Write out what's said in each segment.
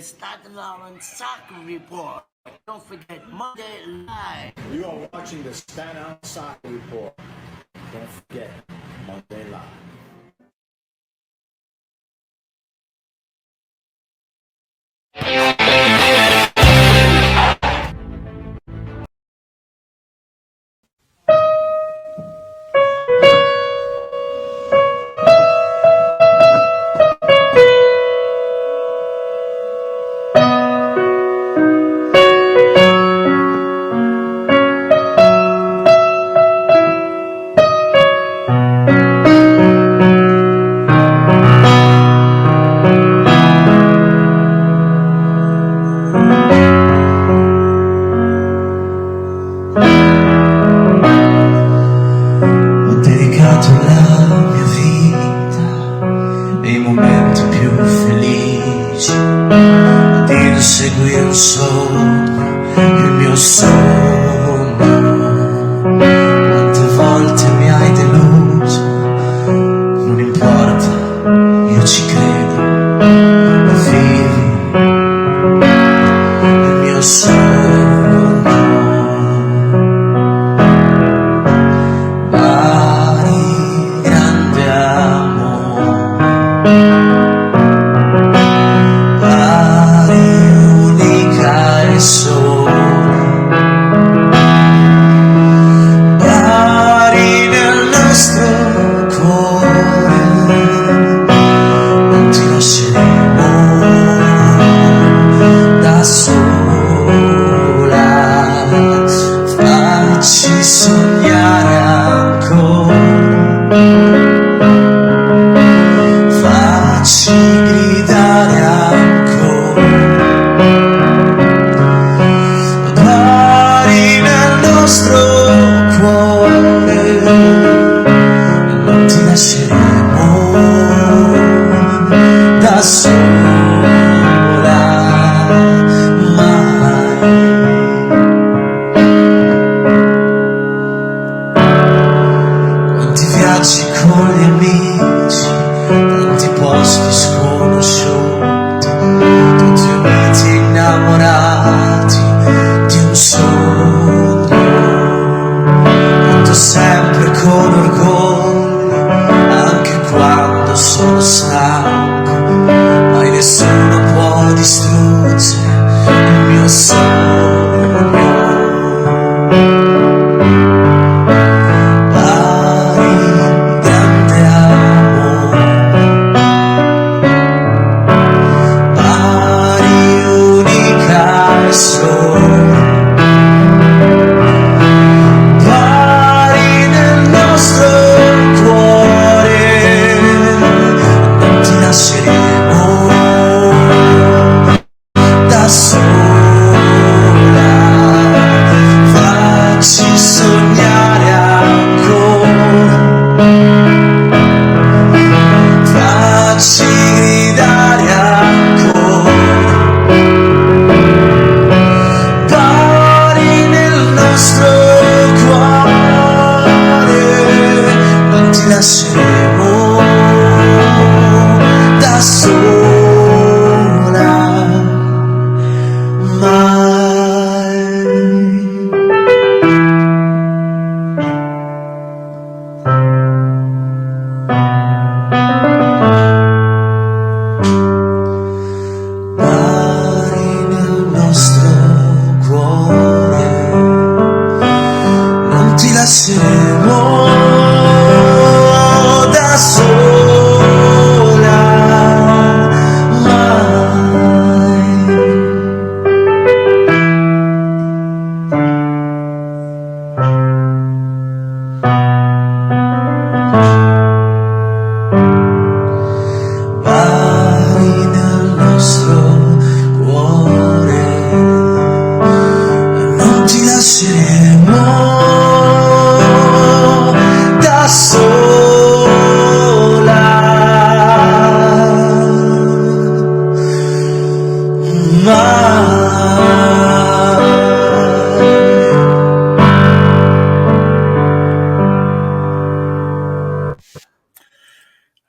Staten Soccer Report. Don't forget Monday Live. You are watching the Staten Soccer Report. Don't forget Monday Live.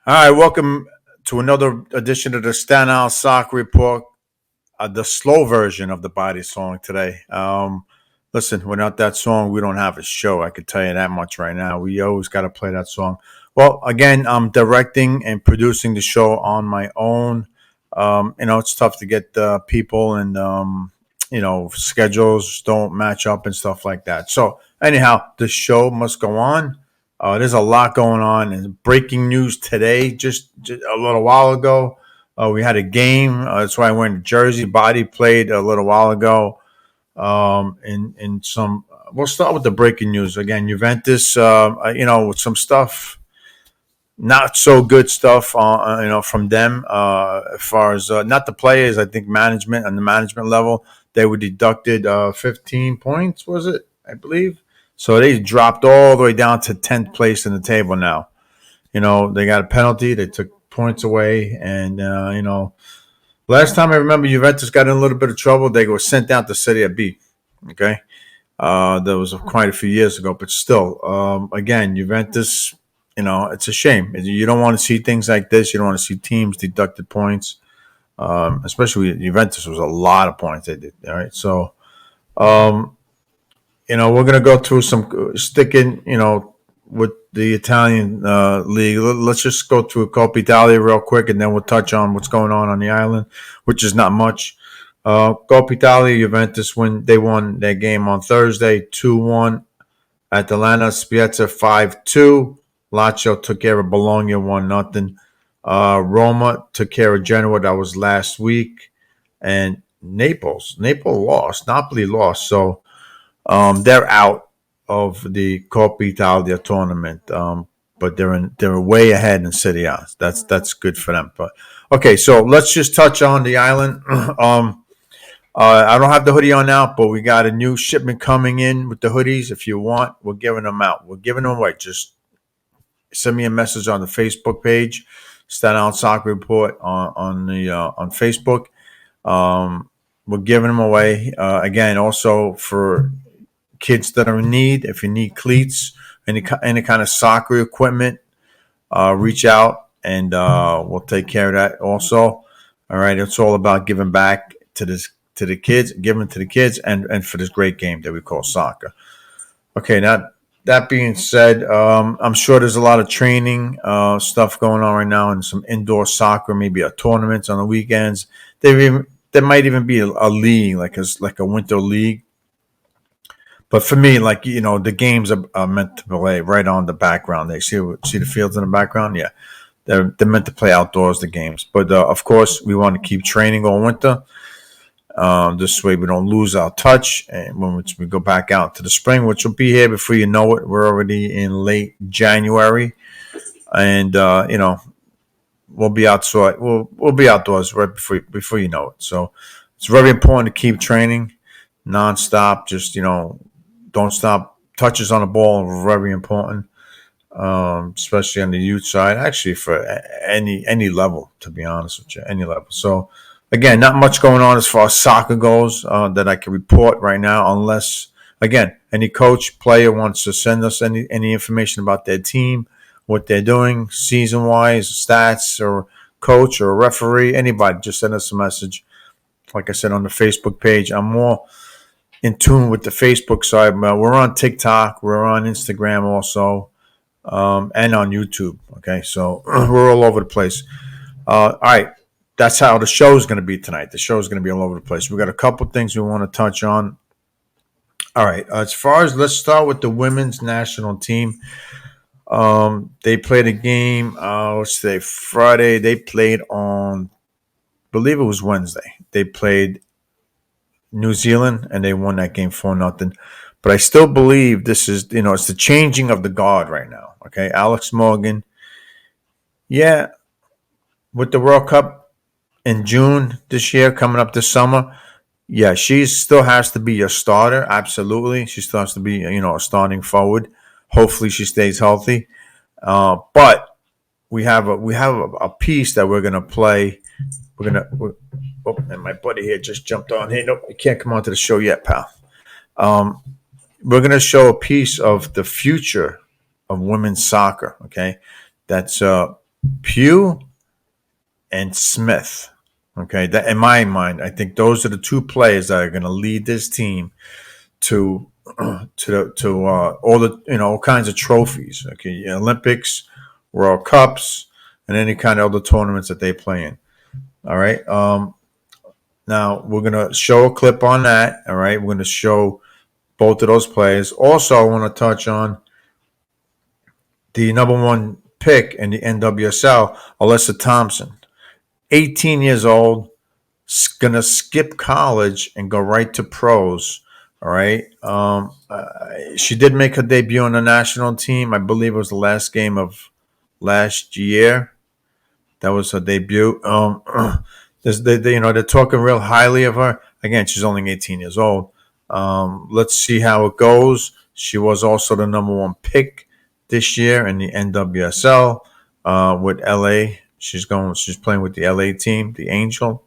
All right, welcome to another edition of the Staten Soccer Report. the slow version of the body song today. Listen, without that song, we don't have a show. I could tell you that much right now. We always got to play that song. Well, again, I'm directing and producing the show on my own. It's tough to get people and schedules don't match up and stuff like that. So anyhow, the show must go on. There's a lot going on. And breaking news today, just a little while ago. We had a game. That's why I went to Jersey. Body played a little while ago. In some, we'll start with the breaking news again. Juventus, with some stuff, not so good stuff, from them. As far as not the players, I think management on the management level, they were deducted 15 points. Was it? I believe. So they dropped all the way down to 10th place in the table now. They got a penalty. They took points away, and last time I remember Juventus got in a little bit of trouble. They were sent down to Serie B. Okay, that was quite a few years ago, but still, again, Juventus. It's a shame. You don't want to see things like this. You don't want to see teams deducted points, especially Juventus was a lot of points they did. All right, so we're going to go through some sticking, with the Italian league. Let's just go through Coppa Italia real quick, and then we'll touch on what's going on the island, which is not much. Coppa Italia, Juventus they won their game on Thursday, 2-1. Atalanta, Spezia, 5-2. Lazio took care of Bologna, 1-0. Roma took care of Genoa. That was last week. And Naples lost. Napoli lost. So they're out of the Coppa Italia tournament. But they're way ahead in Serie A. That's good for them. But okay, so let's just touch on the island. I don't have the hoodie on now, but we got a new shipment coming in with the hoodies. If you want, we're giving them out. We're giving them away. Just send me a message on the Facebook page, Staten Island Soccer Report on Facebook. We're giving them away again. Also for kids that are in need, if you need cleats, any kind of soccer equipment, reach out and we'll take care of that. Also, all right. It's all about giving back to the kids, giving to the kids, and for this great game that we call soccer. Okay, now that being said, I'm sure there's a lot of training stuff going on right now, and some indoor soccer, maybe a tournament on the weekends. There might even be a league, like a winter league. But for me, the games are meant to play right on the background. They see the fields in the background. Yeah, they're meant to play outdoors. The games, but of course, we want to keep training all winter. This way we don't lose our touch, and when we go back out to the spring, which will be here before you know it. We're already in late January, and we'll be outside. We'll be outdoors right before you know it. So it's very important to keep training nonstop. Just don't stop. Touches on the ball are very important, especially on the youth side. Actually, for any level, to be honest with you, any level. So. Again, not much going on as far as soccer goes that I can report right now, unless, again, any coach, player wants to send us any information about their team, what they're doing, season-wise, stats, or coach or referee, anybody, just send us a message. Like I said, on the Facebook page, I'm more in tune with the Facebook side. We're on TikTok, we're on Instagram also, and on YouTube. Okay, so we're all over the place. All right. That's how the show is going to be tonight. The show is going to be all over the place. We've got a couple things we want to touch on. All right. Let's start with the women's national team. They played a game, let's say Friday. They played on, I believe it was Wednesday. They played New Zealand, and they won that game 4-0. But I still believe this is, it's the changing of the guard right now. Okay. Alex Morgan. Yeah. With the World Cup in June this year, coming up this summer, yeah, she still has to be your starter. Absolutely, she still has to be, a starting forward. Hopefully, she stays healthy. But we have a piece that we're gonna play. And my buddy here just jumped on. Hey, nope, you can't come onto the show yet, pal. We're gonna show a piece of the future of women's soccer. Okay, that's Pugh and Smith. Okay, that in my mind, I think those are the two players that are going to lead this team to all the all kinds of trophies. Okay, Olympics, World Cups, and any kind of other tournaments that they play in. All right. Now we're gonna show a clip on that. All right, we're gonna show both of those players. Also, I want to touch on the number one pick in the NWSL, Alyssa Thompson, 18 years old, gonna skip college and go right to pros. All right. She did make her debut on the national team. I believe it was the last game of last year. That was her debut. They're talking real highly of her. Again, she's only 18 years old. Let's see how it goes. She was also the number one pick this year in the NWSL with LA. She's playing with the LA team, the Angel.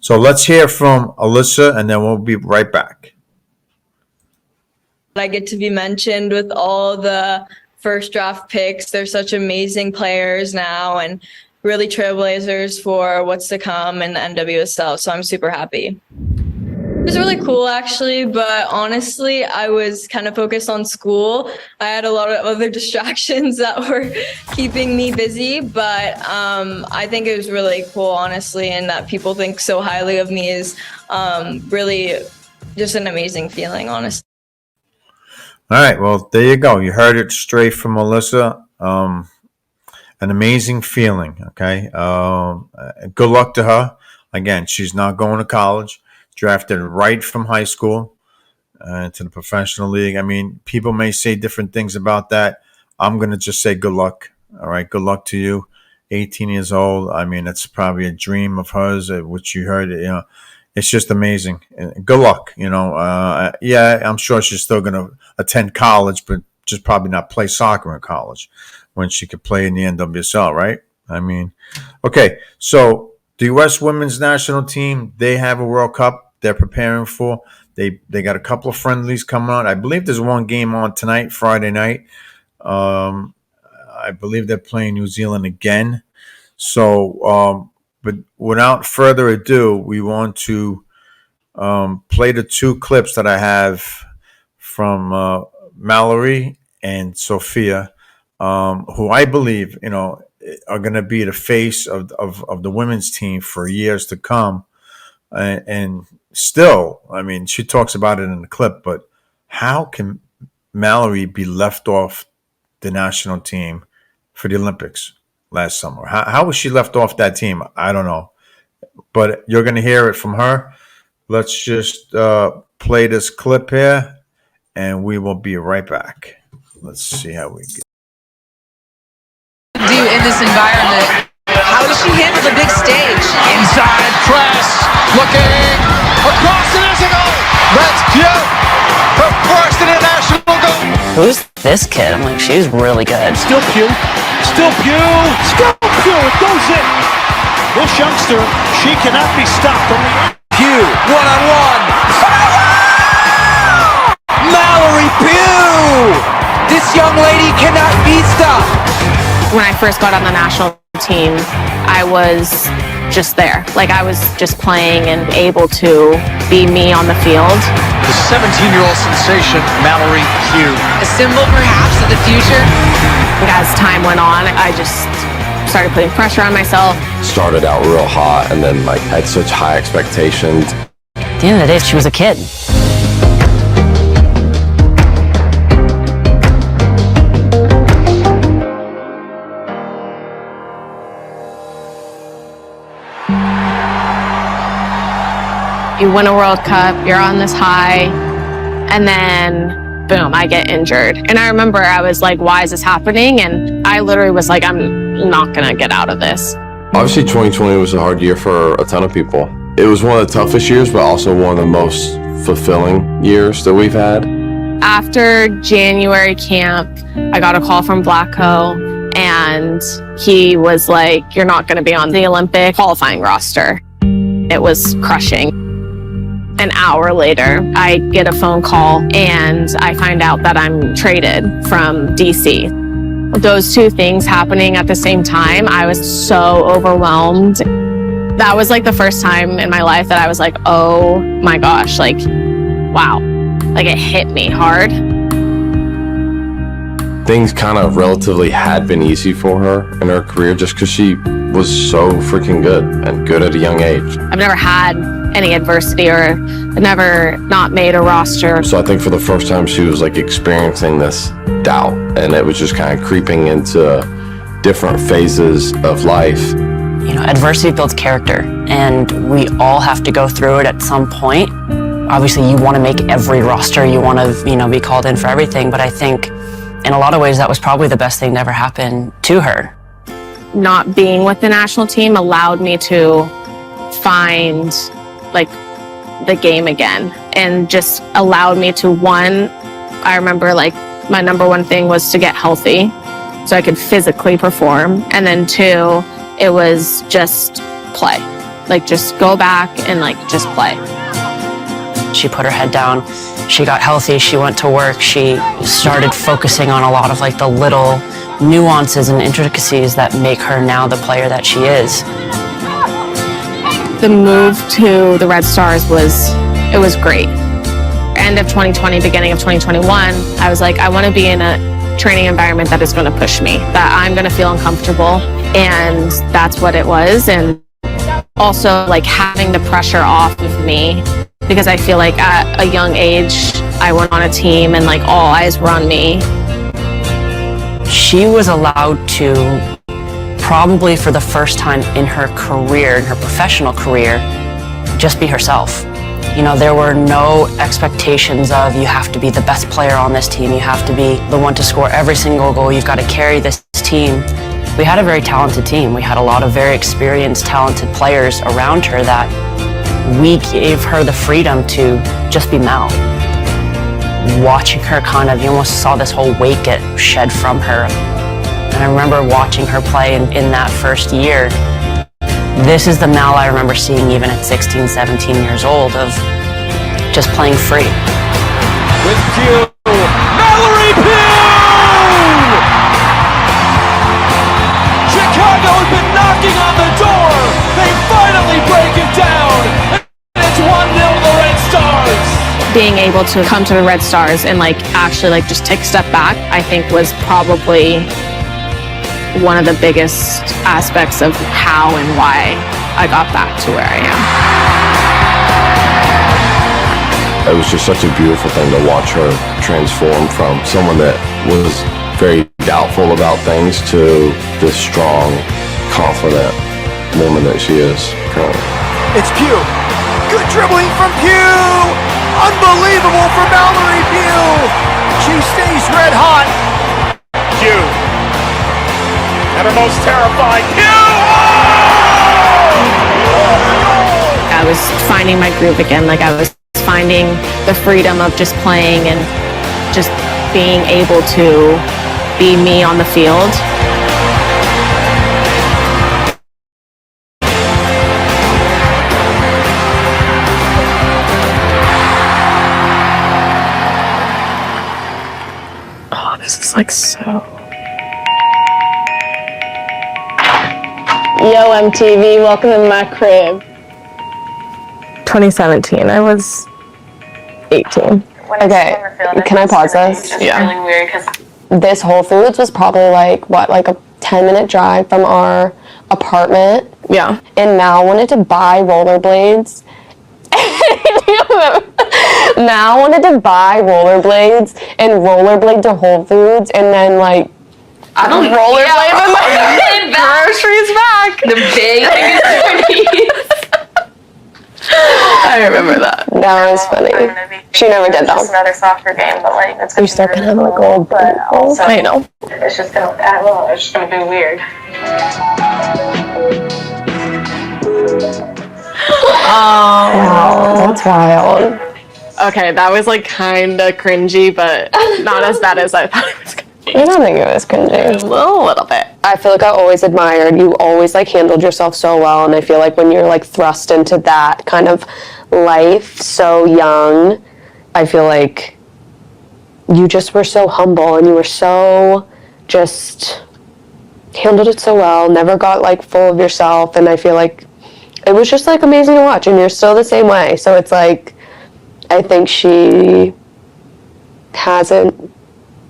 So let's hear from Alyssa, and then we'll be right back. I get to be mentioned with all the first draft picks. They're such amazing players now and really trailblazers for what's to come in the NWSL. So I'm super happy. It was really cool, actually, but honestly, I was kind of focused on school. I had a lot of other distractions that were keeping me busy, but I think it was really cool, honestly, and that people think so highly of me is really just an amazing feeling, honestly. All right, well, there you go. You heard it straight from Alyssa. An amazing feeling, okay? Good luck to her. Again, she's not going to college. Drafted right from high school to the professional league. I mean, people may say different things about that. I'm going to just say good luck. All right, good luck to you. 18 years old. I mean, it's probably a dream of hers, which you heard. It's just amazing. Good luck. Yeah, I'm sure she's still going to attend college, but just probably not play soccer in college when she could play in the NWSL, right? I mean, okay, so the U.S. women's national team, they have a World Cup they're preparing for. They got a couple of friendlies coming on. I believe there's one game on tonight, Friday night. I believe they're playing New Zealand again. So, but without further ado, we want to play the two clips that I have from Mallory and Sophia, who I believe, are going to be the face of the women's team for years to come. And still, I mean, she talks about it in the clip, but how can Mallory be left off the national team for the Olympics last summer? How was she left off that team? I don't know. But you're going to hear it from her. Let's just play this clip here, and we will be right back. Let's see how we get. Do in this environment. How does she handle the big stage? Inside press, looking across, and there's a goal. That's cute. Her first international goal. Who's this kid? I'm like, she's really good. Still Pugh. Still Pugh. Still Pugh. It goes in. This youngster, she cannot be stopped. Only Pugh, one-on-one. Mallory Pugh! This young lady cannot be stopped. When I first got on the national team, I was just there. Like, I was just playing and able to be me on the field. The 17-year-old sensation, Mallory Pugh. A symbol, perhaps, of the future. As time went on, I just started putting pressure on myself. Started out real hot and then had such high expectations. At the end of the day, she was a kid. You win a World Cup, you're on this high, and then boom, I get injured. And I remember I was like, why is this happening? And I literally was like, I'm not gonna get out of this. Obviously 2020 was a hard year for a ton of people. It was one of the toughest years, but also one of the most fulfilling years that we've had. After January camp, I got a call from Blacko, and he was like, you're not gonna be on the Olympic qualifying roster. It was crushing. An hour later, I get a phone call and I find out that I'm traded from DC. Those two things happening at the same time, I was so overwhelmed. that was like the first time in my life that I was like, oh my gosh, like, wow. Like it hit me hard. Things kind of relatively had been easy for her in her career just because she was so freaking good and good at a young age. I've never had any adversity or never not made a roster. So I think for the first time she was like experiencing this doubt, and it was just kind of creeping into different phases of life. You know, adversity builds character, and we all have to go through it at some point. Obviously, you want to make every roster, you want to, you know, be called in for everything, but I think in a lot of ways that was probably the best thing that ever happened to her. Not being with the national team allowed me to find like the game again, and just allowed me to, one, I remember like my number one thing was to get healthy so I could physically perform, and then two, it was just play, like just go back and like just play. She put her head down, she got healthy, she went to work, she started focusing on a lot of like the little nuances and intricacies that make her now the player that she is. The move to the Red Stars was great. End of 2020, beginning of 2021, I was like, I want to be in a training environment that is going to push me, that I'm going to feel uncomfortable, and that's what it was. And also like having the pressure off of me, because I feel like at a young age, I went on a team and like all eyes were on me. She was allowed to, probably for the first time in her career, in her professional career, just be herself. You know, there were no expectations of you have to be the best player on this team, you have to be the one to score every single goal, you've got to carry this team. We had a very talented team. We had a lot of very experienced, talented players around her that we gave her the freedom to just be Mel. Watching her kind of, you almost saw this whole weight get shed from her. And I remember watching her play in that first year. This is the Mel I remember seeing even at 16, 17 years old, of just playing free. With Pugh, Mallory Pugh! Chicago has been knocking on the door. They finally break it down. And it's 1-0 the Red Stars. Being able to come to the Red Stars and like actually like just take a step back, I think was probably one of the biggest aspects of how and why I got back to where I am. It was just such a beautiful thing to watch her transform from someone that was very doubtful about things to this strong, confident woman that she is currently. It's Pugh. Good dribbling from Pugh. Unbelievable for Mallory Pugh. She stays red hot. Pugh. And her most terrifying I was finding my groove again. Like I was finding the freedom of just playing and just being able to be me on the field. Oh, this is like so... Yo, MTV, welcome to my crib. 2017, I was 18. Okay, can I pause this? Yeah. Really weird because this Whole Foods was probably like, what, like a 10-minute drive from our apartment? Yeah. And Mal wanted to buy rollerblades. Mal wanted to buy rollerblades and rollerblade to Whole Foods and then like I don't rollerblade with my groceries back. The big I remember that. That was funny. She never did though. It's another soccer game, but like it's You start kind of like old, but also I know. it's just gonna, I don't know, it's just gonna be weird. Wow, that's wild. Okay, that was like kind of cringy, but not as bad as I thought it was going to be. I don't think it was cringy. A little bit. I feel like I always admired you. Always like handled yourself so well, and I feel like when you're like thrust into that kind of life so young, I feel like you just were so humble and you were so just handled it so well. Never got like full of yourself, and I feel like it was just like amazing to watch, and you're still the same way. So it's like, I think she hasn't,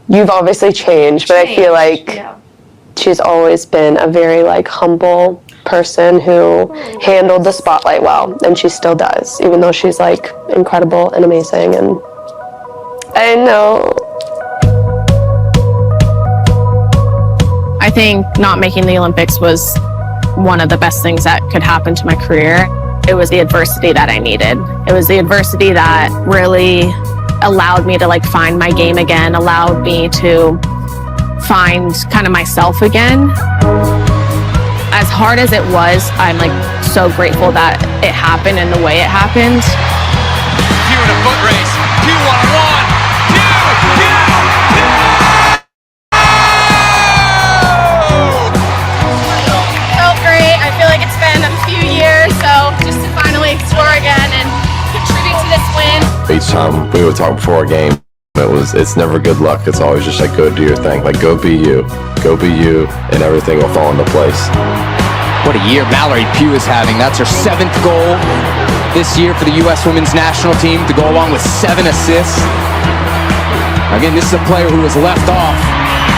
you've obviously changed, but I feel like she's always been a very like humble person who handled the spotlight well, and she still does, even though she's like incredible and amazing. And I know. I think not making the Olympics was one of the best things that could happen to my career. It was the adversity that I needed. It was the adversity that really allowed me to like find my game again, allowed me to find kind of myself again. As hard as it was, I'm like so grateful that it happened in the way it happened. Pew in a foot race. Pew one-on-one. Felt great. I feel like it's been a few years, so just to finally explore again and contribute to this win. Each time we would talk before a game, it's never good luck. It's always just like, go do your thing. Like, go be you, and everything will fall into place. What a year Mallory Pugh is having. That's her 7th goal this year for the U.S. women's national team, to go along with 7 assists. Again, this is a player who was left off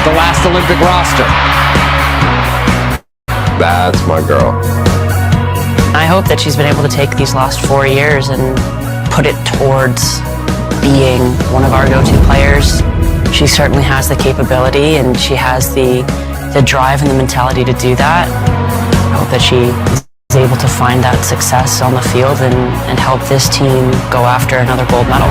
the last Olympic roster. That's my girl. I hope that she's been able to take these last 4 years and put it towards being one of our go-to players. She certainly has the capability, and she has the drive and the mentality to do that. I hope that she is able to find that success on the field and help this team go after another gold medal.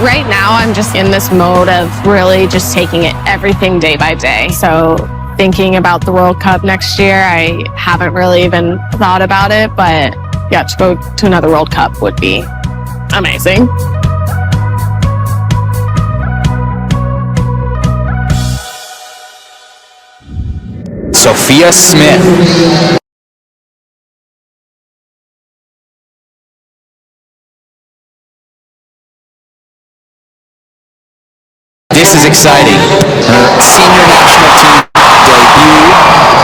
Right now, I'm just in this mode of really just taking it everything day by day. So thinking about the World Cup next year, I haven't really even thought about it, but yeah, to go to another World Cup would be amazing. Sophia Smith. This is exciting. Her senior national team debut.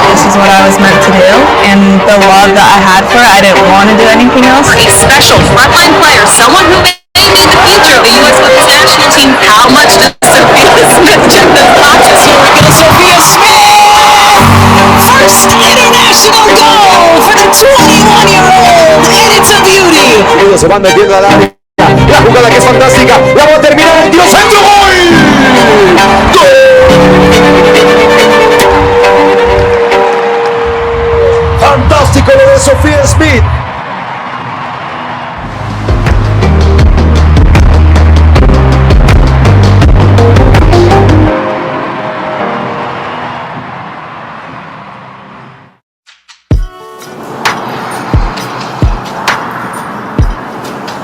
This is what I was meant to do, and the love that I had for it, I didn't want to do anything else. A special frontline player, someone who may be the future of the U.S. women's national team. How much does Sophia Smith just conscious? Here we go, Sophia Smith! First international goal for the 21-year-old, and it's a beauty. Se van metiendo al área. La jugada que es fantástica. La va a terminar el tiro centro. ¡Gol! Fantástico lo de Sophia Smith.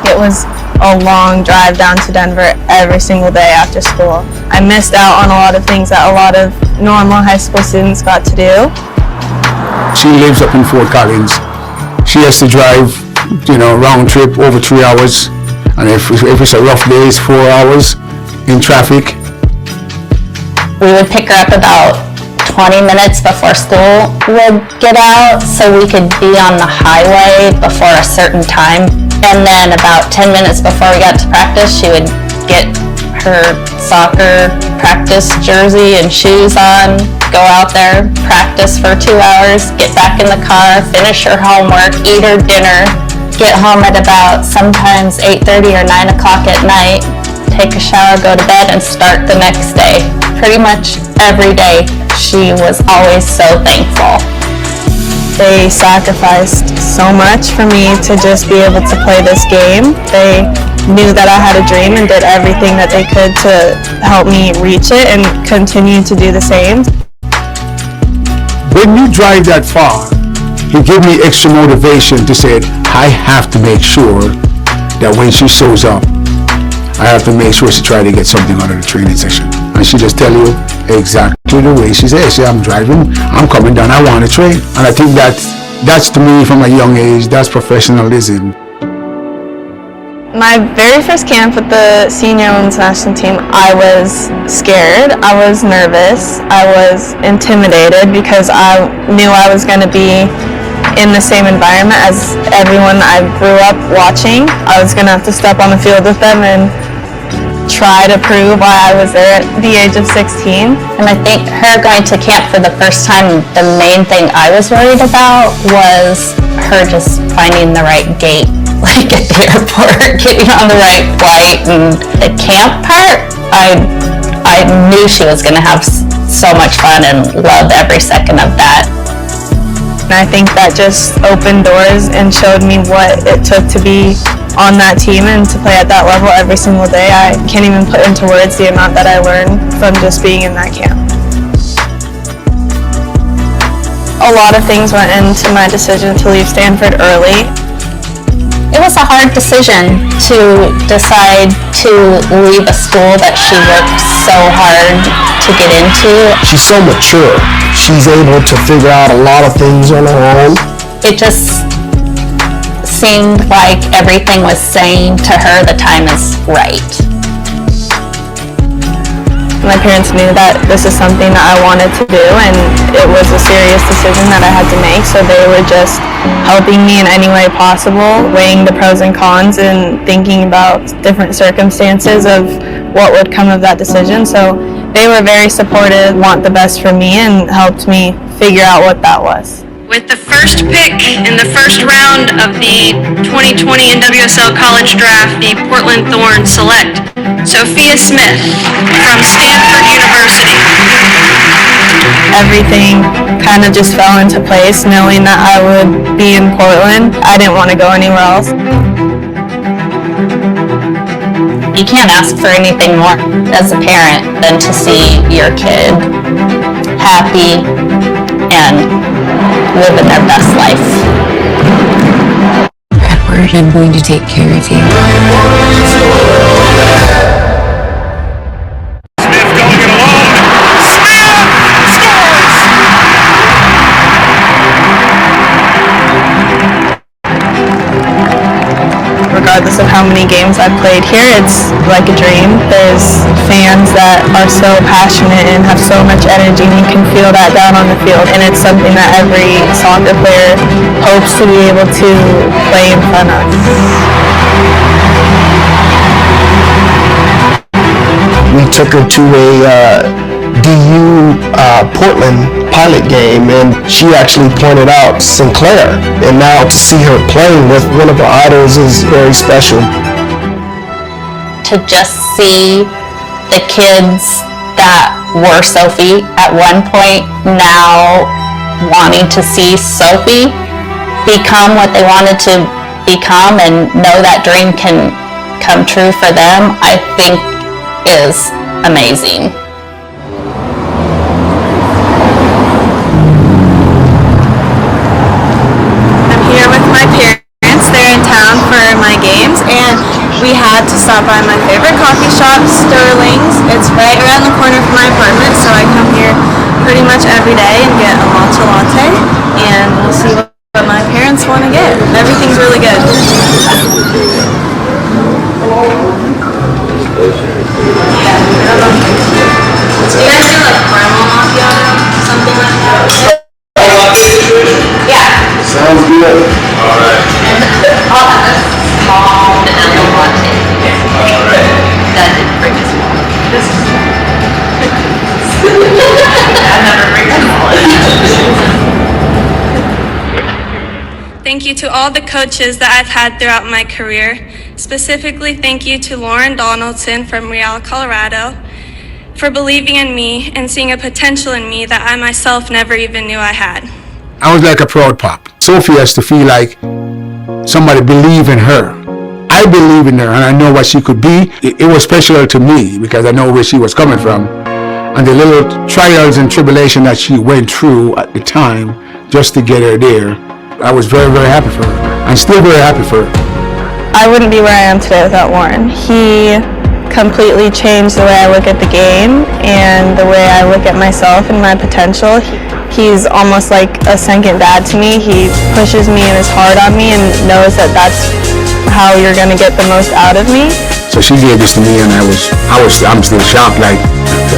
It was a long drive down to Denver every single day after school. I missed out on a lot of things that a lot of normal high school students got to do. She lives up in Fort Collins. She has to drive, round trip over 3 hours. And if it's a rough day, it's 4 hours in traffic. We would pick her up about 20 minutes before school would get out, so we could be on the highway before a certain time. And then about 10 minutes before we got to practice, she would get her soccer practice jersey and shoes on, go out there, practice for 2 hours, get back in the car, finish her homework, eat her dinner, get home at about sometimes 8:30 or 9 o'clock at night, take a shower, go to bed, and start the next day. Pretty much every day, she was always so thankful. They sacrificed so much for me to just be able to play this game. They knew that I had a dream and did everything that they could to help me reach it and continue to do the same. When you drive that far, it gave me extra motivation to say, I have to make sure that when she shows up, I have to make sure she try to get something out of the training session. And she just tell you exactly the way she says. I'm driving, I'm coming down, I want to train. And I think that's to me from a young age, that's professionalism. My very first camp with the senior women's national team, I was scared, I was nervous, I was intimidated because I knew I was going to be in the same environment as everyone I grew up watching. I was going to have to step on the field with them and try to prove why I was there at the age of 16. And I think her going to camp for the first time, the main thing I was worried about was her just finding the right gate, like at the airport, getting on the right flight. And the camp part, I knew she was going to have so much fun and love every second of that. And I think that just opened doors and showed me what it took to be on that team and to play at that level every single day. I can't even put into words the amount that I learned from just being in that camp. A lot of things went into my decision to leave Stanford early. It was a hard decision to decide to leave a school that she worked so hard to get into. She's so mature. She's able to figure out a lot of things on her own. It just seemed like everything was saying to her the time is right. My parents knew that this is something that I wanted to do, and it was a serious decision that I had to make, so they were just helping me in any way possible, weighing the pros and cons and thinking about different circumstances of what would come of that decision. So they were very supportive, want the best for me, and helped me figure out what that was. With the first pick in the first round of the 2020 NWSL College Draft, the Portland Thorns select Sophia Smith from Stanford University. Everything kind of just fell into place, knowing that I would be in Portland. I didn't want to go anywhere else. You can't ask for anything more as a parent than to see your kid happy and living their best life. Edward, I'm going to take care of you. Regardless of how many games I've played here, it's like a dream. There's fans that are so passionate and have so much energy, and you can feel that down on the field. And it's something that every soccer player hopes to be able to play in front of. We took her to a DU Portland pilot game, and she actually pointed out Sinclair, and now to see her playing with one of her idols is very special. To just see the kids that were Sophie at one point now wanting to see Sophie become what they wanted to become and know that dream can come true for them, I think is amazing. We had to stop by my favorite coffee shop, Sterling's. It's right around the corner from my apartment, so I come here pretty much every day and get a matcha latte, and we'll see what my parents want to get. Everything's really good. Do you guys do like caramel macchiato? Something like that? Yeah. Sounds good. All right. I'll have a small vanilla latte. Alright. That didn't bring us more. I've never bring us more. Thank you to all the coaches that I've had throughout my career. Specifically, thank you to Lauren Donaldson from Real, Colorado, for believing in me and seeing a potential in me that I myself never even knew I had. I was like a proud pop. Sophie has to feel like somebody believed in her. I believe in her, and I know what she could be. It was special to me because I know where she was coming from. And the little trials and tribulation that she went through at the time just to get her there, I was very, very happy for her. I'm still very happy for her. I wouldn't be where I am today without Warren. He completely changed the way I look at the game and the way I look at myself and my potential. He's almost like a second dad to me. He pushes me and is hard on me and knows that that's how you're going to get the most out of me. So she gave this to me, and I'm still shocked. Like,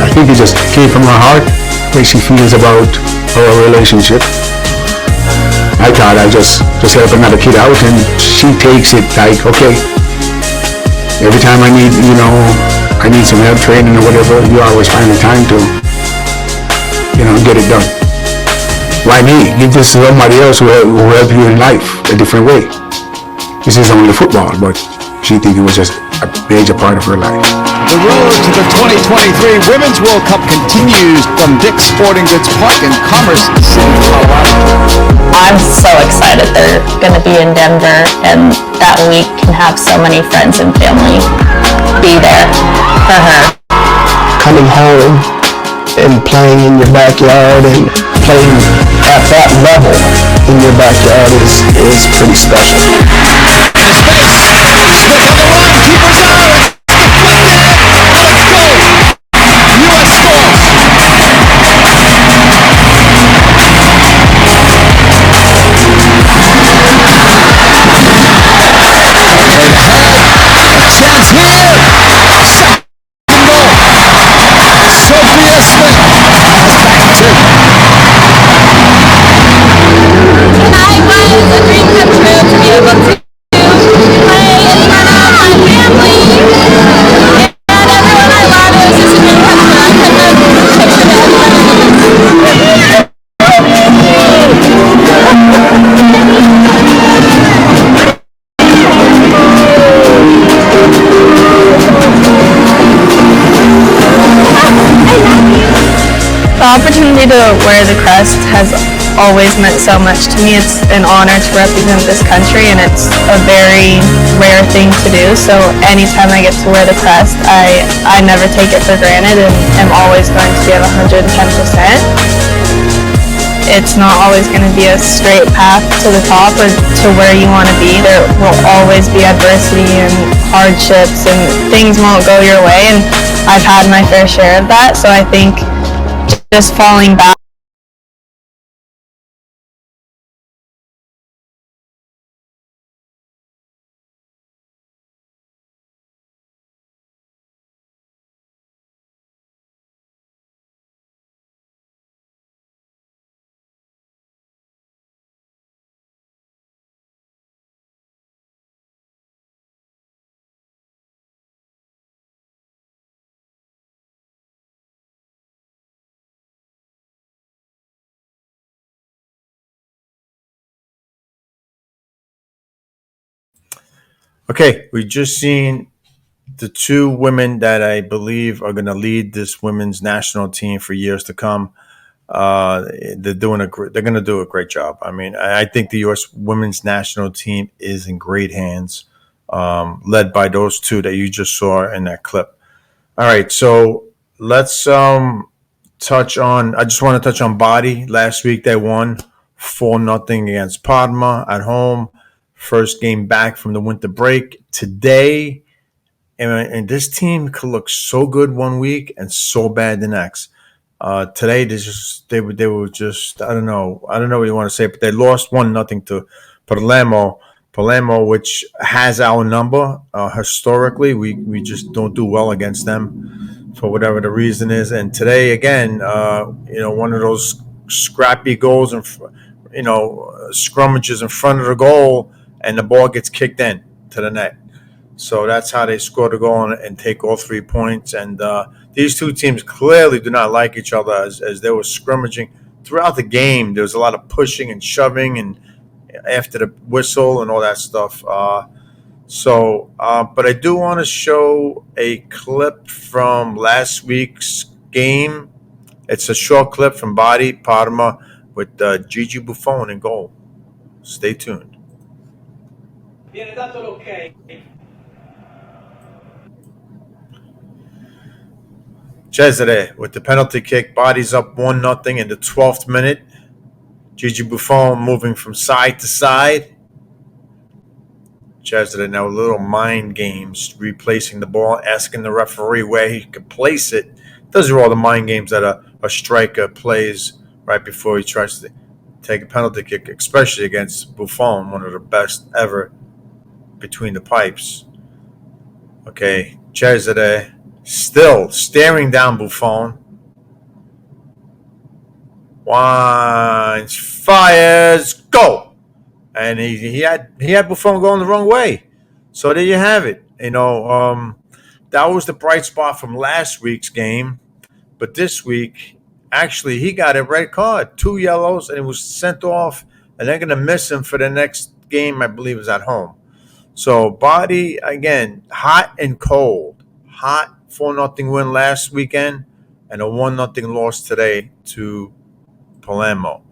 I think it just came from her heart, the way she feels about our relationship. I thought I just help another kid out, and she takes it like, okay, every time I need some help training or whatever, you always find the time to, get it done. Why me? Give this to somebody else who help you in life a different way. This is only football, but she thinks it was just a major part of her life. The road to the 2023 Women's World Cup continues from Dick's Sporting Goods Park in Commerce City, Colorado. I'm so excited they're going to be in Denver, and that week can have so many friends and family be there for her. Coming home and playing in your backyard and playing at that level in your backyard is pretty special. Smith on the run, keeper's out. Chance here. Second goal. Sophia Smith. Back to. Tonight was a dream come true to be able to play in front of my family and everyone I love. It was just a dream come true. I couldn't have pictured it better. The opportunity to wear the crest has always meant so much to me. It's an honor to represent this country, and it's a very rare thing to do. So anytime I get to wear the crest, I never take it for granted and am always going to give 110%. It's not always going to be a straight path to the top or to where you want to be. There will always be adversity and hardships, and things won't go your way, and I've had my fair share of that. So I think just falling back. Okay, we just seen the two women that I believe are going to lead this women's national team for years to come. They're going to do a great job. I mean, I think the U.S. women's national team is in great hands, led by those two that you just saw in that clip. All right, so let's touch on. I just want to touch on body. Last week they won 4-0 against Padma at home. First game back from the winter break. Today, and this team could look so good one week and so bad the next. Today they were just I don't know what you want to say, but they lost 1-0 to Palermo, which has our number. Historically, we just don't do well against them for whatever the reason is. And today again, one of those scrappy goals and scrummages in front of the goal, and the ball gets kicked in to the net. So that's how they score the goal and take all 3 points. And these two teams clearly do not like each other as they were scrimmaging throughout the game. There was a lot of pushing and shoving and after the whistle and all that stuff. But I do want to show a clip from last week's game. It's a short clip from Bari Parma with Gigi Buffon in goal. Stay tuned. Viene dato l'ok. Cesare with the penalty kick, bodies up 1-0 in the 12th minute. Gigi Buffon moving from side to side. Cesare now little mind games, replacing the ball, asking the referee where he could place it. Those are all the mind games that a striker plays right before he tries to take a penalty kick, especially against Buffon, one of the best ever between the pipes. Okay, Cesare still staring down Buffon. Winds, fires, go! and he had Buffon going the wrong way. So there you have it. That was the bright spot from last week's game. But this week, actually, he got a red card, 2 yellows, and he was sent off. And they're going to miss him for the next game, I believe, is at home. So Body, again, hot and cold. Hot 4-0 win last weekend and a 1-0 loss today to Palermo.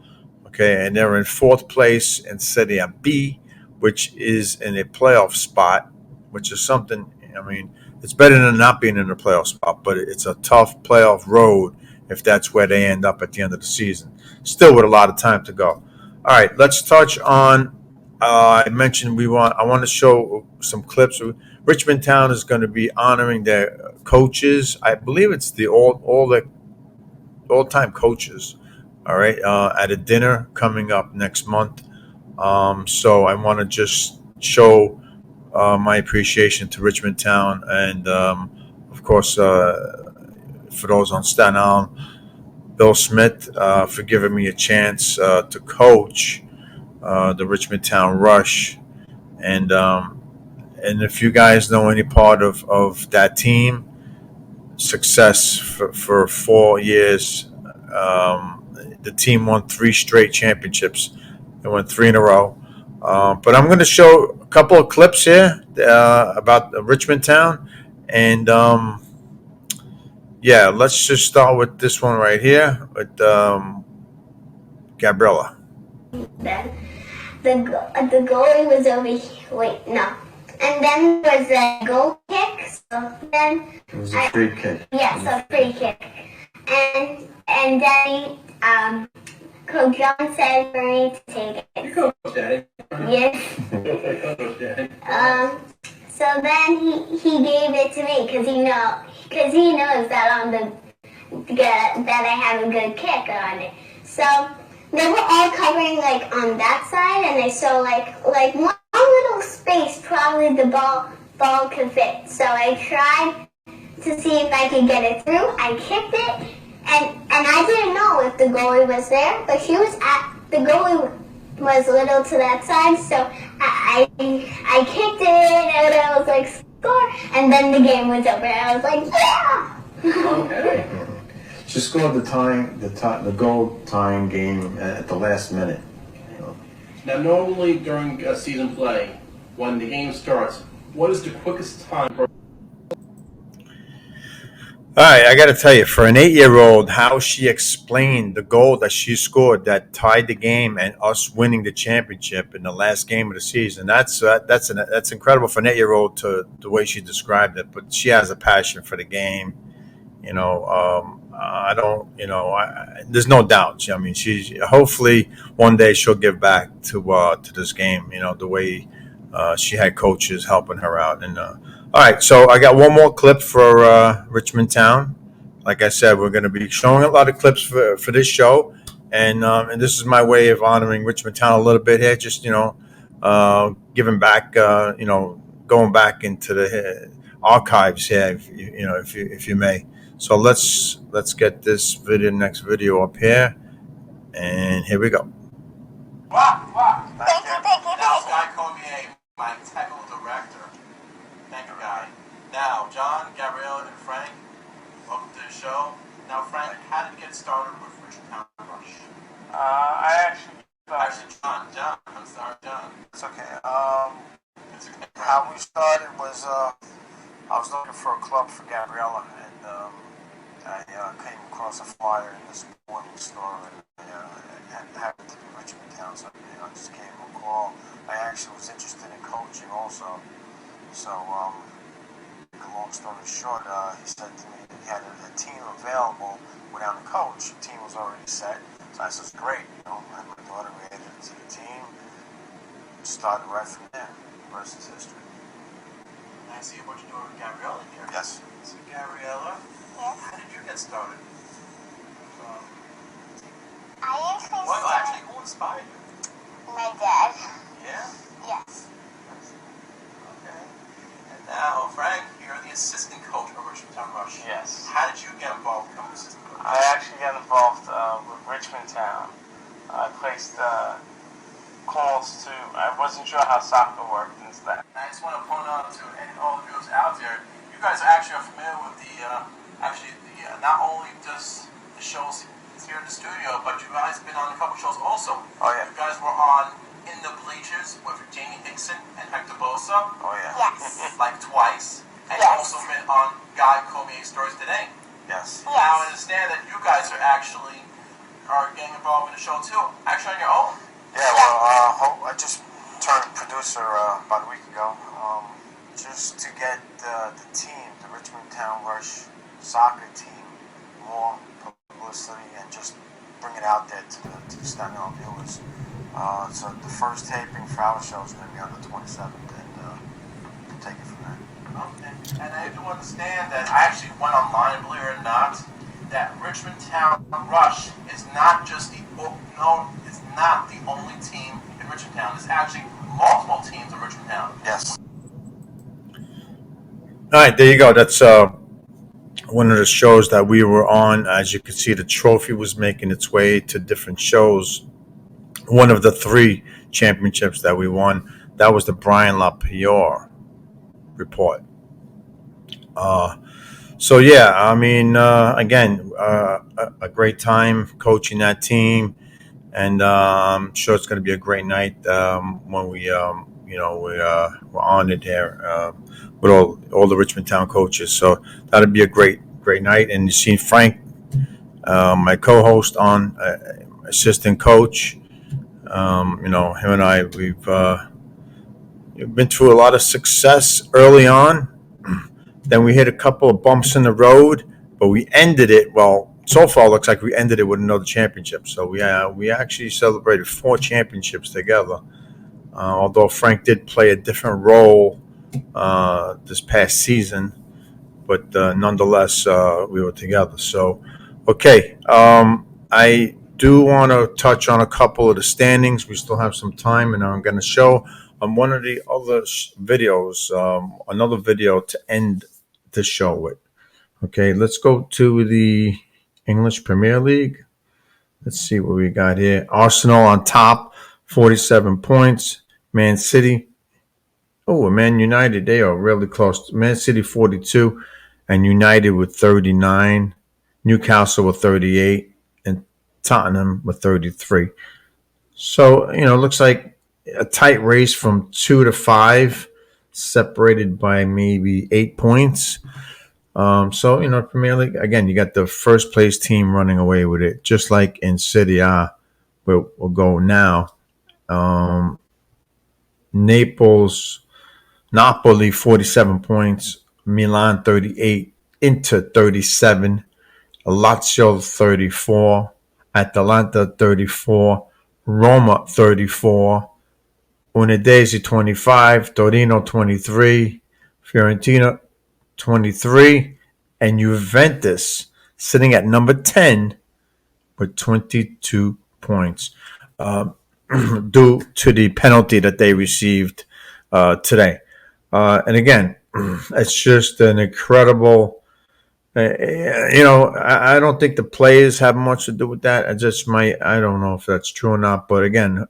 Okay, and they're in fourth place in Serie B, which is in a playoff spot, which is something, I mean, it's better than not being in a playoff spot, but it's a tough playoff road if that's where they end up at the end of the season. Still with a lot of time to go. All right, let's touch on, I mentioned I want to show some clips. Richmond Town is going to be honoring their coaches. I believe it's the all-time coaches, all right, at a dinner coming up next month. So I want to just show my appreciation to Richmond Town and, of course, for those on Staten Island, Bill Smith for giving me a chance to coach the Richmond Town Rush. And if you guys know any part of that team, success for 4 years. The team won 3 straight championships. They won 3 in a row. But I'm going to show a couple of clips here about Richmond Town. And, yeah, let's just start with this one right here with Gabriella. Then the goalie was over here. Wait, no. And then there was a goal kick. So then it was a free kick. Yes, a free kick. And Daddy, Coach John said for me to take it. Coach Daddy. Yes. Coach Daddy. So then he gave it to me because he knows that that I have a good kick on it. So they were all covering like on that side, and I saw like one little space probably the ball could fit. So I tried to see if I could get it through. I kicked it, and I didn't know if the goalie was there, but the goalie was a little to that side, so I kicked it, and I was like, score, and then the game was over, and I was like, yeah! Okay. She scored the goal tying game at the last minute. Now, normally during season play, when the game starts, what is the quickest time for... All right, I got to tell you, for an 8-year-old, how she explained the goal that she scored that tied the game and us winning the championship in the last game of the season, that's incredible for an 8-year-old to the way she described it. But she has a passion for the game. There's no doubt. I mean, hopefully one day she'll give back to this game. The way she had coaches helping her out. And all right, so I got one more clip for Richmond Town. Like I said, we're going to be showing a lot of clips for this show, and this is my way of honoring Richmond Town a little bit here. Just giving back. Going back into the archives here, if you may. So let's get this next video up here, and here we go. Thank you. Now, Guy Cormier, my technical director. Thank you, Guy. Now, John, Gabrielle, and Frank, welcome to the show. Now, Frank, how did you get started with Richmond Town Rush? John. I'm sorry, John. It's okay. How we started was I was looking for a club for Gabriella, and I came across a flyer in this morning store, and it happened to be Richmond Town, so I just gave him a call. I actually was interested in coaching also, so long story short, he said to me that he had a team available without a coach. The team was already set, so I said, great, I had my daughter added to the team, started right from there. The rest is history. I see what you're doing with Gabriella here. Yes. So, Gabriella, how did you get started? Who inspired you? My dad. Yeah? Yes. Okay. And now, Frank, you're the assistant coach of Richmond Town Rush. Yes. How did you get involved becoming assistant coach? I actually got involved with Richmond Town. I placed calls to. I wasn't sure how soccer worked and stuff. I just want to point out to all the viewers out there, you guys are actually familiar with the not only just the shows here in the studio, but you guys been on a couple shows also. Oh yeah. You guys were on In the Bleachers with Jamie Hickson and Hector Bosa. Oh yeah. Yes. Like twice. And you also been on Guy Cormier's Stories Today. Yes. Now I understand that you guys are getting involved in the show too, actually on your own. Yeah, well, I just turned producer about a week ago, just to get the team, the Richmond Town Rush soccer team, more publicity and just bring it out there to the Staten Island viewers. So the first taping for our show is going to be on the 27th, and we'll take it from there. Okay. And I do understand that I actually went online, believe it or not, that Richmond Town Rush is not just it's not the only team in Richmond Town. There's actually multiple teams in Richmond Town. Yes. All right, there you go. That's one of the shows that we were on. As you can see, the trophy was making its way to different shows. One of the 3 championships that we won, that was the Brian LaPiore report. So yeah, I mean, again, a great time coaching that team, and I'm sure it's going to be a great night when we're honored here with all the Richmond Town coaches. So that'll be a great night. And you see Frank, my co-host on assistant coach. Him and I, we've been through a lot of success early on. Then we hit a couple of bumps in the road, but we ended it. Well, so far, it looks like we ended it with another championship. So we actually celebrated 4 championships together. Although Frank did play a different role this past season, but nonetheless, we were together. So, okay. I do want to touch on a couple of the standings. We still have some time, and I'm going to show on one of the other videos, another video to end the show with. Okay, let's go to the English Premier League. Let's see what we got here. Arsenal on top, 47 points. Man City. Oh, Man United, they are really close. Man City 42 and United with 39. Newcastle with 38 and Tottenham with 33. So, it looks like a tight race from 2 to 5, separated by maybe 8 points. Premier League, again, you got the first place team running away with it, just like in Serie A, where we'll go now. Napoli, 47 points. Milan, 38. Inter, 37. Lazio, 34. Atalanta, 34. Roma, 34. Udinese, 25. Torino, 23. Fiorentina, 23. And Juventus sitting at number 10 with 22 points due to the penalty that they received today. And again, it's just an incredible, I don't think the players have much to do with that. I don't know if that's true or not. But again,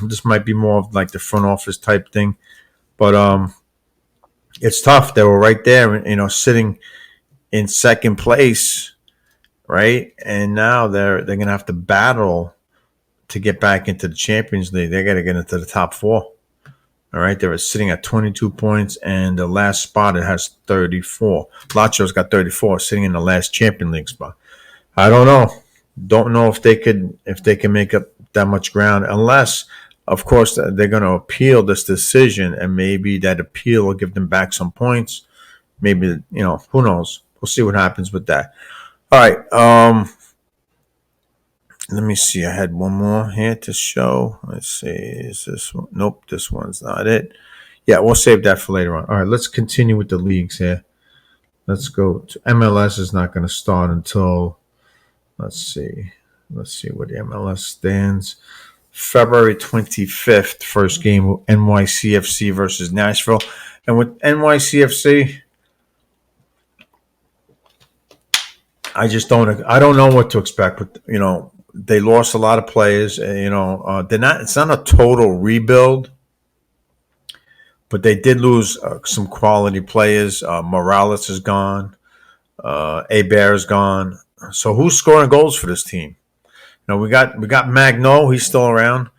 this might be more of like the front office type thing. But it's tough. They were right there, sitting in second place, right? And now they're going to have to battle to get back into the Champions League. They got to get into the top 4. All right, they were sitting at 22 points, and the last spot it has 34. Lazio's got 34, sitting in the last Champions League spot. I don't know. Don't know if they can make up that much ground, unless, of course, they're going to appeal this decision, and maybe that appeal will give them back some points. Maybe, who knows? We'll see what happens with that. All right. Let me see. I had one more here to show. Let's see. Is this one? Nope, this one's not it. Yeah, we'll save that for later on. All right, let's continue with the leagues here. Let's go to MLS. Is not going to start until, let's see where the MLS stands. February 25th, first game, NYCFC versus Nashville. And with NYCFC, I don't know what to expect. But, they lost a lot of players. They're not. It's not a total rebuild, but they did lose some quality players. Morales is gone. Bear is gone. So who's scoring goals for this team? We got Magno. He's still around,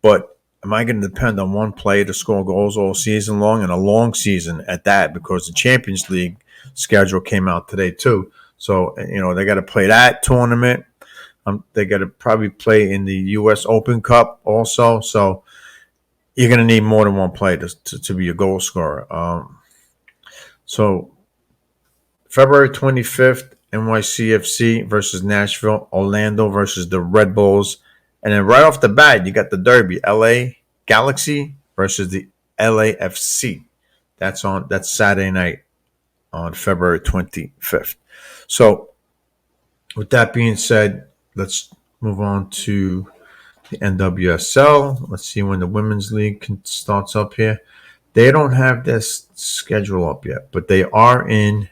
but am I going to depend on one player to score goals all season long, and a long season at that? Because the Champions League schedule came out today too. So they got to play that tournament. They got to probably play in the U.S. Open Cup also. So you're going to need more than one player to be a goal scorer. So February 25th, NYCFC versus Nashville, Orlando versus the Red Bulls. And then right off the bat, you got the derby, LA Galaxy versus the LAFC. That's Saturday night on February 25th. So with that being said, let's move on to the NWSL. Let's see when the Women's League starts up here. They don't have this schedule up yet, but they are in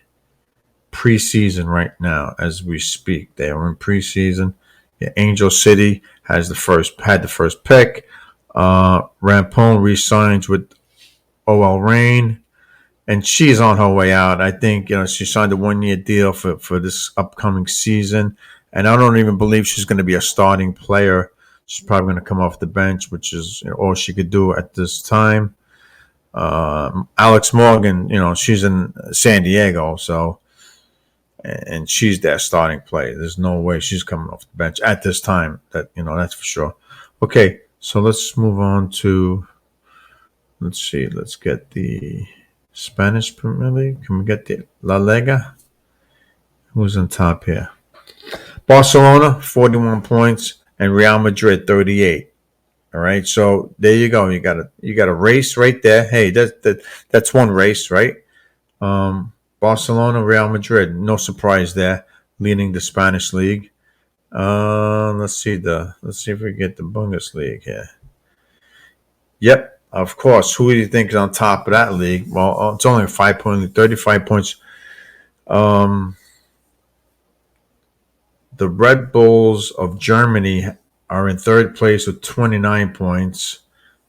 preseason right now as we speak. They are in preseason. Yeah, Angel City had the first pick. Rampone re-signs with OL Reign, and she's on her way out. I think she signed a 1-year deal for this upcoming season, and I don't even believe she's going to be a starting player. She's probably going to come off the bench, which is all she could do at this time. Alex Morgan, she's in San Diego, and she's their starting player. There's no way she's coming off the bench at this time. That's for sure. Okay, so let's move on to. Let's see. Let's get the Spanish Premier League. Can we get the La Liga? Who's on top here? Barcelona, 41 points, and Real Madrid, 38. All right, so there you go. You got a race right there. Hey, that's one race, right? Barcelona, Real Madrid, no surprise there, leading the Spanish league. Let's see if we get the Bundesliga here. Yep, of course. Who do you think is on top of that league? Well, it's only 35 points. The Red Bulls of Germany are in third place with 29 points.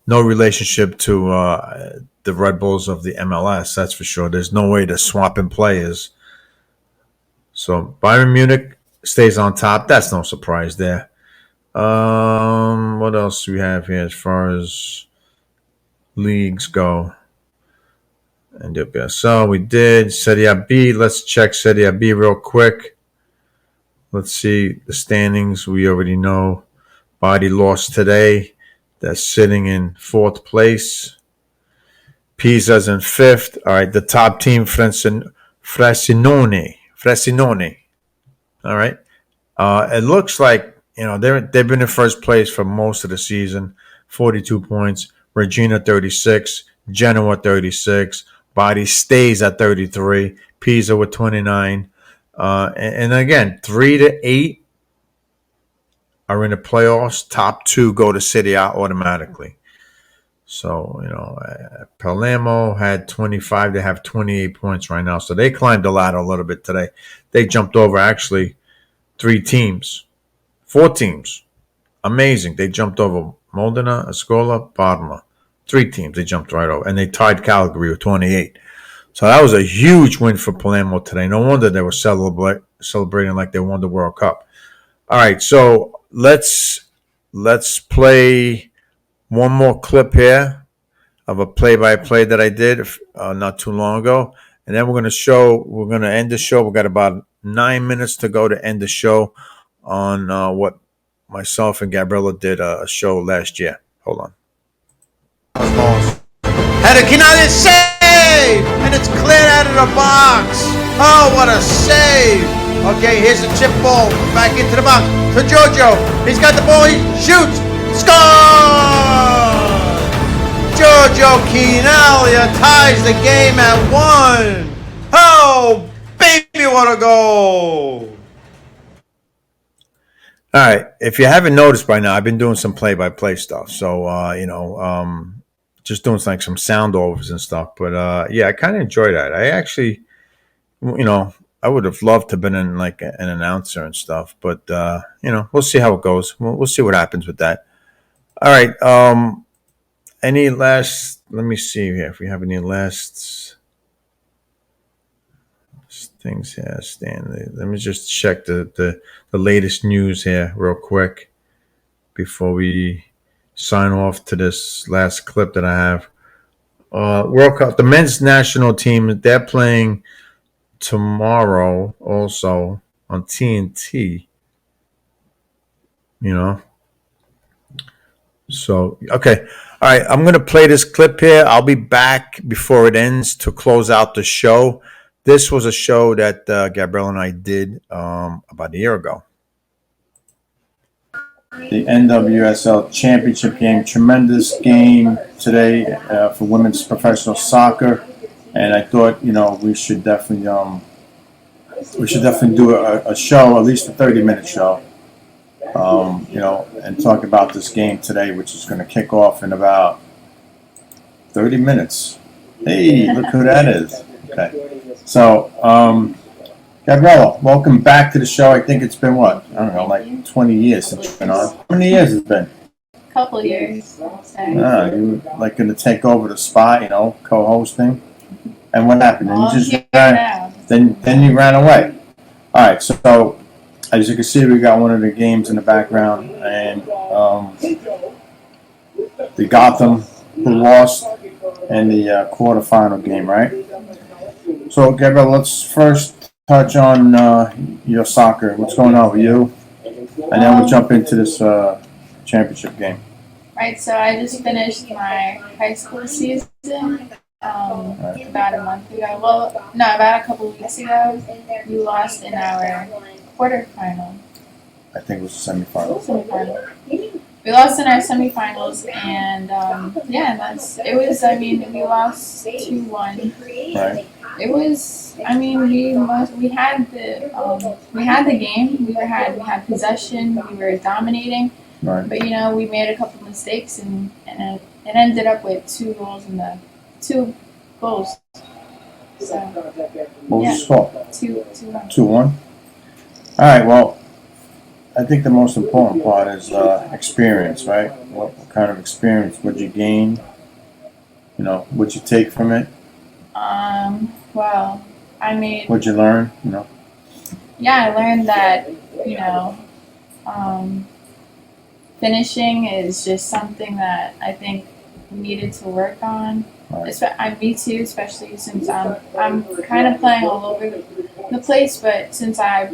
No relationship to the Red Bulls of the MLS, that's for sure. There's no way to swap in players. So Bayern Munich stays on top. That's no surprise there. What else do we have here as far as leagues go? And so we did Serie B. Let's check Serie B real quick. Let's see the standings. We already know Bari lost today. They're sitting in fourth place. Pisa's in fifth. All right, the top team, Frosinone. All right. It looks like they've been in first place for most of the season. 42 points. Regina 36. Genoa 36. Bari stays at 33. Pisa with 29. And again, 3 to 8 are in the playoffs. Top 2 go to Serie A automatically. So, Palermo had 25. They have 28 points right now. So they climbed the ladder a little bit today. They jumped over actually 4 teams. Amazing. They jumped over Modena, Ascola, Parma. 3 teams they jumped right over. And they tied Calgary with 28. So that was a huge win for Palermo today. No wonder they were celebrating like they won the World Cup. All right, so let's play one more clip here of a play-by-play that I did not too long ago, and then we're going to end the show. We've got about 9 minutes to go to end the show on what myself and Gabriella did a show last year. Hold on. Had a Canadian save, and it's cleared out of the box. Oh, what a save! Okay, here's a chip ball back into the box to Jojo. He's got the ball. He shoots. Score! Jojo Quinalia ties the game at 1. Oh, baby, what a goal! All right. If you haven't noticed by now, I've been doing some play-by-play stuff. So, just doing some sound overs and stuff. But, yeah, I kind of enjoy that. I actually, I would have loved to have been in like an announcer and stuff, but we'll see how it goes. We'll see what happens with that. All right. Any last? Let me see here if we have any last things here, Stanley. Let me just check the latest news here real quick before we sign off to this last clip that I have. World Cup, the men's national team, they're playing tomorrow also on TNT. So, okay. All right. I'm going to play this clip here. I'll be back before it ends to close out the show. This was a show that Gabrielle and I did about a year ago. The NWSL Championship game, tremendous game today for women's professional soccer, and I thought we should definitely do a show, at least a 30-minute show, and talk about this game today, which is going to kick off in about 30 minutes. Hey, look who that is! Okay, so Gabriella, welcome back to the show. I think it's been what? I don't know, like 20 years since you've been on. How many years has it been? Couple years. You were like going to take over the spot, co-hosting. And what happened? Then you just then you ran away. All right. So as you can see, we got one of the games in the background, and the Gotham who lost in the quarterfinal game, right? So Gabriel, let's first touch on your soccer. What's going on with you? And then we'll jump into this championship game. Right, so I just finished my high school season about a month ago. Well, no, about a couple of weeks ago. We lost in our quarterfinal. I think it was the semifinal. We lost in our semifinals, and we lost 2-1. Right. It was. We had the game. We had possession. We were dominating. Right. But we made a couple mistakes, and it ended up with 2 goals. So. What was the score? 2-1. 2-1. All right. Well, I think the most important part is experience, right? What kind of experience would you gain? What'd you take from it? Well, What'd you learn? Yeah, I learned that, finishing is just something that I think we needed to work on. Right. Me too, especially since I'm kind of playing all over the place, but since I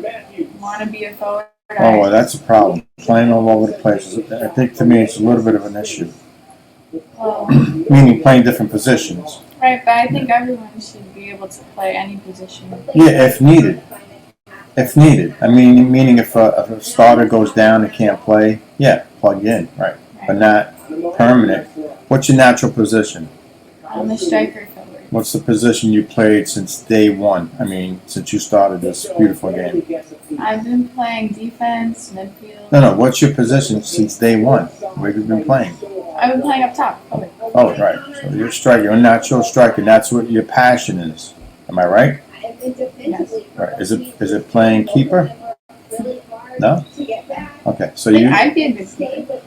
want to be a forward. Oh, well, that's a problem. Playing all over the place. I think to me it's a little bit of an issue. Well, Meaning playing different positions. right, but I think everyone should be able to play any position. Yeah, if needed. If needed. Meaning if a starter goes down and can't play, yeah, plug in, right. But not permanent. What's your natural position? I'm a striker forward. What's the position you played since day one? Since you started this beautiful game. I've been playing defense, midfield. No, what's your position since day one? Where have you been playing? I've been playing up top. Oh, right. So you're a striker. You're a natural striker. That's what your passion is. Am I right? Yes. Right. Is it playing keeper? No? Okay. So I'd be a good keeper.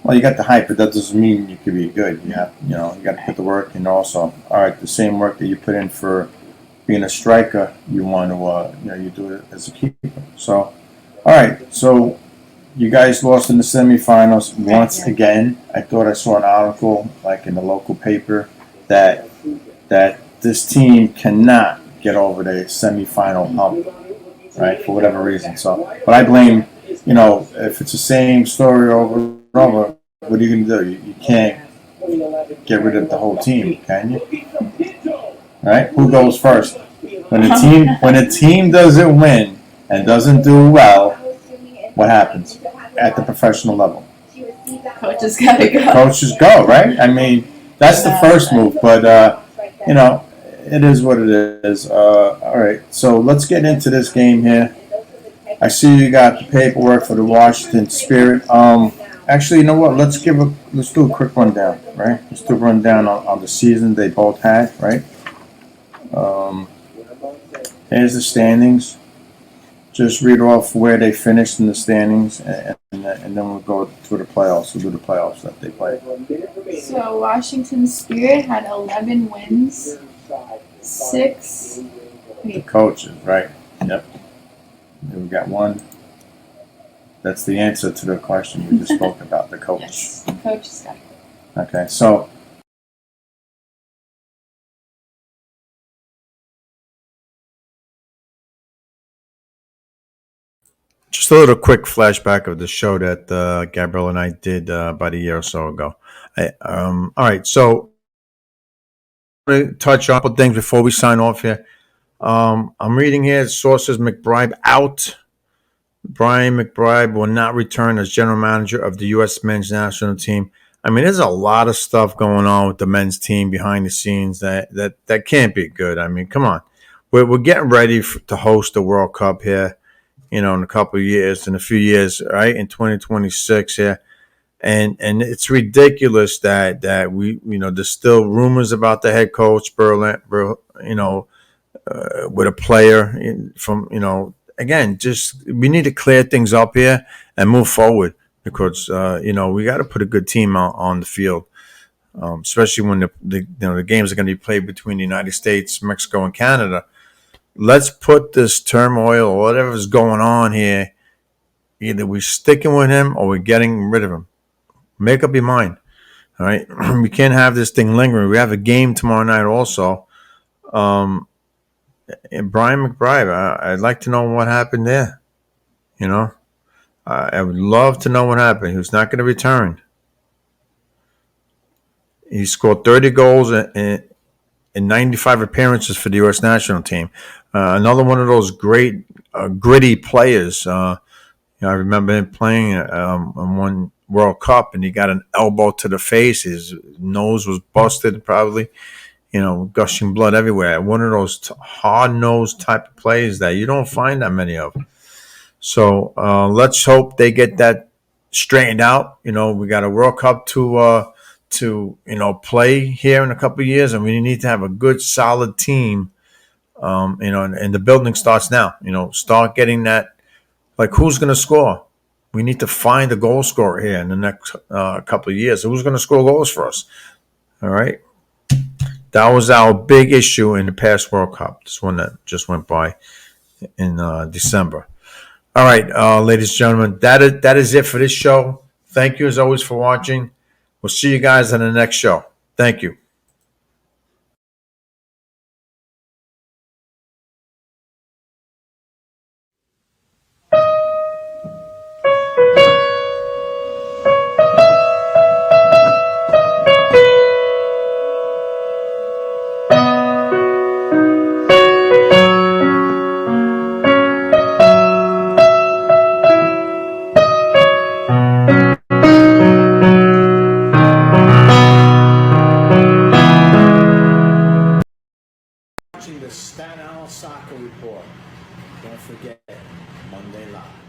Well, you got the hype, but that doesn't mean you could be good. You got to put the work in also. All right, the same work that you put in for being a striker, you want to, you do it as a keeper. So, all right, so you guys lost in the semifinals once again. I thought I saw an article, like in the local paper, that this team cannot get over the semifinal hump, right, for whatever reason. So, but I blame, if it's the same story over and over, what are you going to do? You can't get rid of the whole team, can you? Right? Who goes first? When a team doesn't win and doesn't do well, what happens at the professional level? Coaches gotta go. Coaches go, right? That's the first move, but it is what it is. All right, so let's get into this game here. I see you got the paperwork for the Washington Spirit. Actually, you know what? Let's do a quick rundown, right? Let's do a rundown on the season they both had, right? Here's the standings. Just read off where they finished in the standings, and then we'll go through the playoffs. We'll do the playoffs that they played. So Washington Spirit had 11 wins, 6. The coaches, right? Yep. We got one. That's the answer to the question you just spoke about, the coach. Yes, the coach is got it. Okay, so just a little quick flashback of the show that Gabrielle and I did about a year or so ago. All right, so I'm going to touch on a couple things before we sign off here. I'm reading here, sources McBride out. Brian McBride will not return as general manager of the U.S. men's national team. I mean, there's a lot of stuff going on with the men's team behind the scenes that can't be good. I mean, come on. We're getting ready to host the World Cup here, in a couple of years, in a few years, right, in 2026 here. And it's ridiculous that we, there's still rumors about the head coach, with a player from, again, just we need to clear things up here and move forward because we got to put a good team out on the field, especially when the games are going to be played between the United States, Mexico, and Canada. Let's put this turmoil or whatever's going on here. Either we're sticking with him or we're getting rid of him. Make up your mind. All right, we can't have this thing lingering. We have a game tomorrow night also. And Brian McBride, I'd like to know what happened there. I would love to know what happened. He was not going to return. He scored 30 goals in 95 appearances for the U.S. national team. Another one of those great, gritty players. I remember him playing in one World Cup, and he got an elbow to the face. His nose was busted, probably. Gushing blood everywhere. One of those hard-nosed type of players that you don't find that many of. So let's hope they get that straightened out. We got a World Cup to play here in a couple of years, and we need to have a good, solid team. And the building starts now. Start getting that. Like, who's going to score? We need to find a goal scorer here in the next couple of years. Who's going to score goals for us? All right. That was our big issue in the past World Cup. This one that just went by in December. All right, ladies and gentlemen, that is it for this show. Thank you as always for watching. We'll see you guys in the next show. Thank you. Watching the Staten Soccer Report. Don't forget, Monday Live.